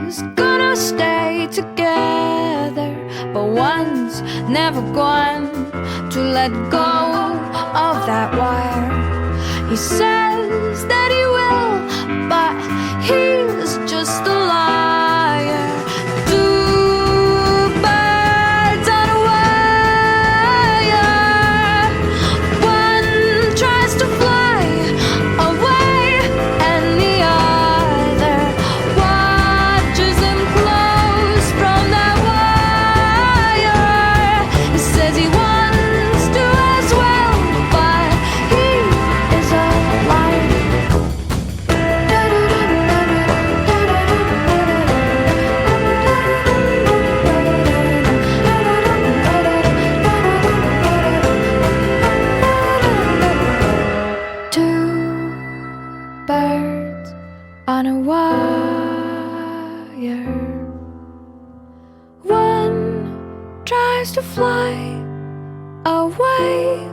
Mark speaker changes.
Speaker 1: was gonna stay together, but one's never going to let go of that wire. He says that he will, but he's just a liar. Two birds on a wire. One tries to fly away, and the other watches him close from that wire. He says he wants to as well, but he is a liar. Two birds on a wire. One tries to fly away,